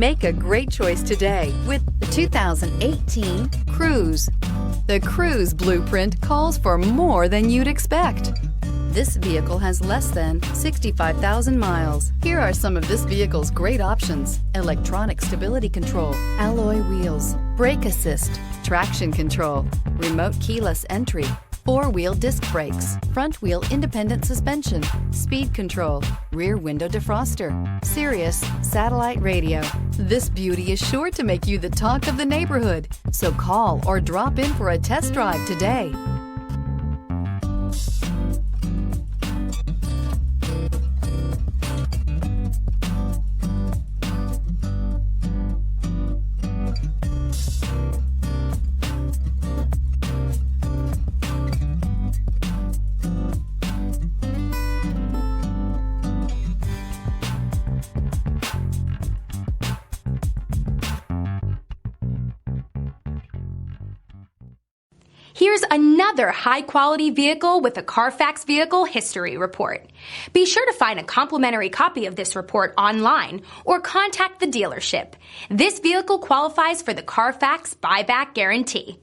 Make a great choice today with the 2018 Cruze. The Cruze blueprint calls for more than you'd expect. This vehicle has less than 65,000 miles. Here are some of this vehicle's great options: electronic stability control, alloy wheels, brake assist, traction control, remote keyless entry, four-wheel disc brakes, front-wheel independent suspension, speed control, rear window defroster, Sirius satellite radio. This beauty is sure to make you the talk of the neighborhood. So call or drop in for a test drive today. Here's another high-quality vehicle with a Carfax Vehicle History Report. Be sure to find a complimentary copy of this report online or contact the dealership. This vehicle qualifies for the Carfax Buyback Guarantee.